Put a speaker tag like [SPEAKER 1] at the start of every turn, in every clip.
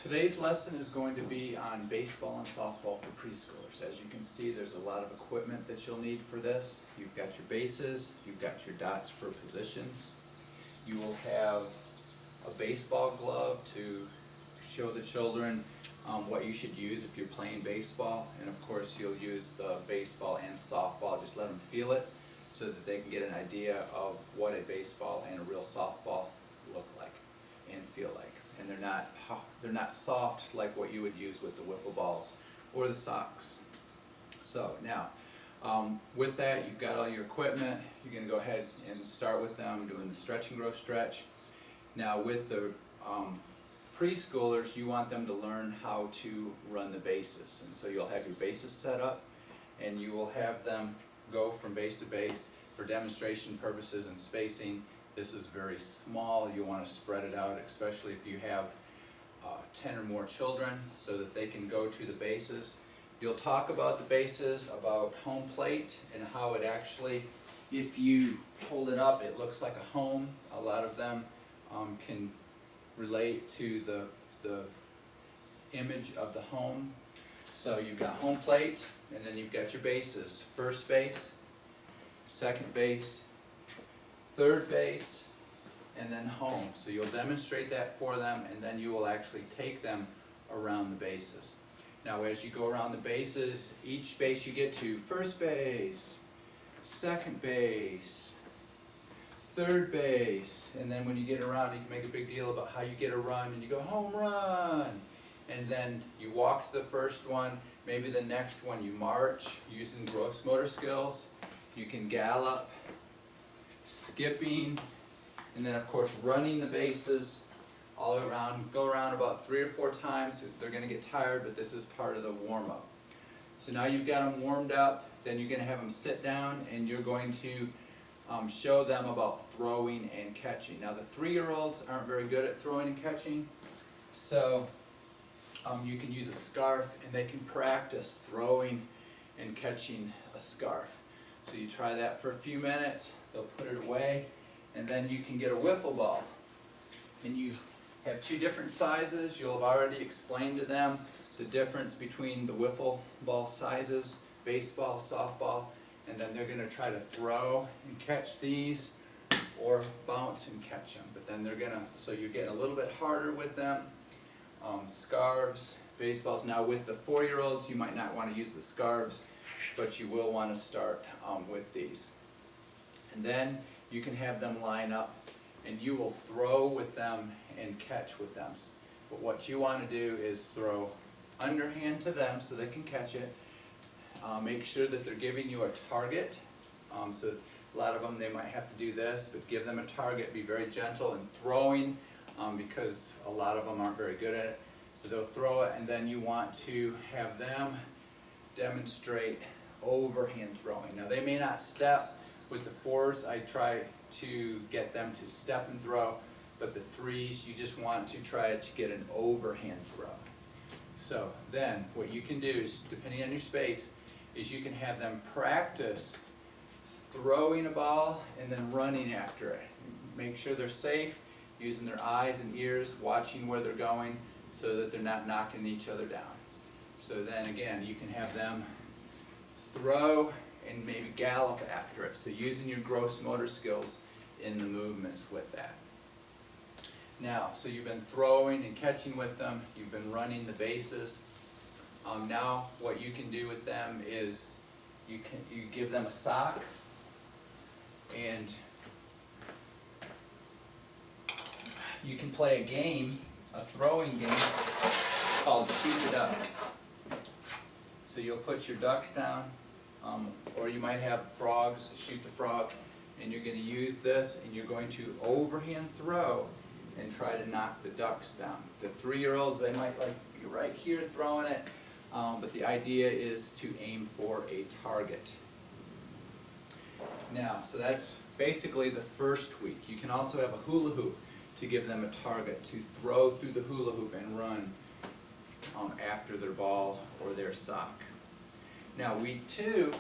[SPEAKER 1] Today's lesson is going to be on baseball and softball for preschoolers. As you can see, there's a lot of equipment that you'll need for this. You've got your bases, you've got your dots for positions. You will have a baseball glove to show the children what you should use if you're playing baseball. And of course, you'll use the baseball and softball. Just let them feel it so that they can get an idea of what a baseball and a real softball look like and feel like. And they're not soft like what you would use with the wiffle balls or the socks. So now, with that, you've got all your equipment. You're going to go ahead and start with them doing the stretch and grow stretch. Now with the preschoolers, you want them to learn how to run the bases. And so you'll have your bases set up and you will have them go from base to base for demonstration purposes and spacing. This is very small. You want to spread it out, especially if you have 10 or more children, so that they can go to the bases. You'll talk about the bases, about home plate, and how it actually, if you hold it up, it looks like a home. A lot of them can relate to the image of the home. So you've got home plate, and then you've got your bases. First base, second base, third base, and then home. So you'll demonstrate that for them, and then you will actually take them around the bases. Now as you go around the bases, each base you get to, first base, second base, third base, and then when you get around, you can make a big deal about how you get a run, and you go home run, and then you walk to the first one, maybe the next one you march using gross motor skills. You can gallop, skipping, and then of course running the bases all around. Go around about 3 or 4 times. They're going to get tired, but this is part of the warm-up. So now you've got them warmed up, then you're going to have them sit down and you're going to show them about throwing and catching. Now the 3-year-olds aren't very good at throwing and catching, so you can use a scarf and they can practice throwing and catching a scarf. So you try that for a few minutes, they'll put it away, and then you can get a wiffle ball. And you have 2 different sizes. You'll have already explained to them the difference between the wiffle ball sizes, baseball, softball, and then they're going to try to throw and catch these or bounce and catch them. But then they're going to, so you're getting a little bit harder with them. Scarves, baseballs. Now with the 4-year-olds, you might not want to use the scarves, but you will want to start with these. And then you can have them line up and you will throw with them and catch with them. But what you want to do is throw underhand to them so they can catch it. Make sure that they're giving you a target. So a lot of them, they might have to do this, but give them a target. Be very gentle in throwing because a lot of them aren't very good at it. So they'll throw it, and then you want to have them demonstrate overhand throwing. Now they may not step. With the 4s, I try to get them to step and throw, but the 3s, you just want to try to get an overhand throw. So then what you can do is, depending on your space, is you can have them practice throwing a ball and then running after it. Make sure they're safe, using their eyes and ears, watching where they're going so that they're not knocking each other down. So then again, you can have them throw and maybe gallop after it. So using your gross motor skills in the movements with that. Now, so you've been throwing and catching with them, you've been running the bases. Now what you can do with them is you give them a sock, and you can play a game, a throwing game called Shoot the Duck. So you'll put your ducks down, or you might have frogs, shoot the frog, and you're going to use this and you're going to overhand throw and try to knock the ducks down. The 3-year-olds, they might like be right here throwing it, but the idea is to aim for a target. Now, so that's basically the first week. You can also have a hula hoop to give them a target to throw through the hula hoop and run after their ball or their sock. Now week 2,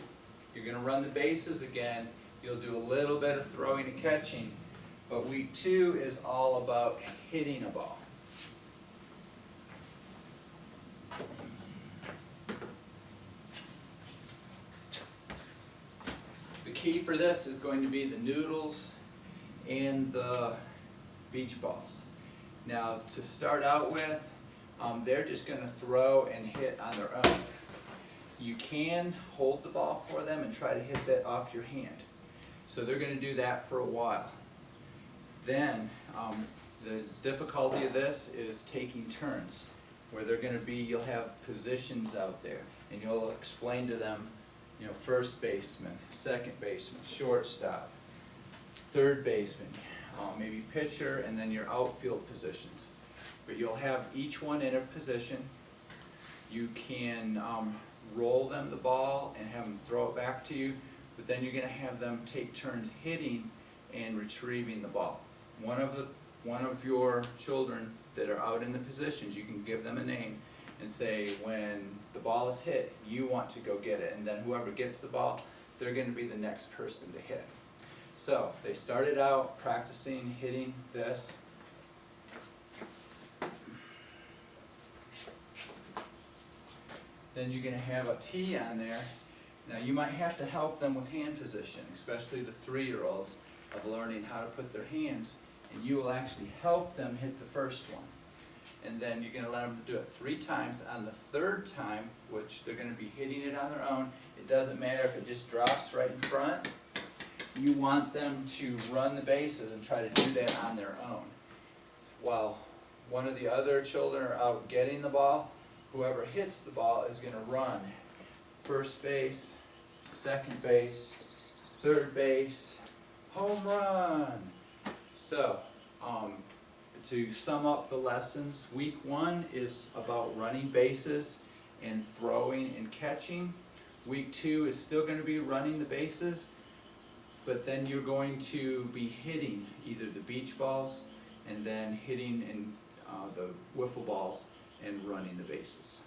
[SPEAKER 1] you're going to run the bases again. You'll do a little bit of throwing and catching, but week 2 is all about hitting a ball. key for this is going to be the noodles and the beach balls. Now to start out with, they're just going to throw and hit on their own. You can hold the ball for them and try to hit that off your hand. So they're going to do that for a while. Then the difficulty of this is taking turns, where they're going to be, you'll have positions out there, and you'll explain to them, you know, first baseman, second baseman, shortstop, third baseman, maybe pitcher, and then your outfield positions. But you'll have each one in a position. You can roll them the ball and have them throw it back to you, but then you're going to have them take turns hitting and retrieving the ball. One of your children that are out in the positions, you can give them a name and say, when the ball is hit, you want to go get it, and then whoever gets the ball, they're going to be the next person to hit. So they started out practicing hitting this. Then you're going to have a tee on there. Now you might have to help them with hand position, especially the 3-year-olds, of learning how to put their hands, and you will actually help them hit the first one. And then you're going to let them do it 3 times. On the 3rd time, which they're going to be hitting it on their own, it doesn't matter if it just drops right in front. You want them to run the bases and try to do that on their own. While one of the other children are out getting the ball, whoever hits the ball is going to run first base, second base, third base, home run. So, to sum up the lessons, week 1 is about running bases and throwing and catching. Week 2 is still going to be running the bases, but then you're going to be hitting either the beach balls and then hitting in the wiffle balls and running the bases.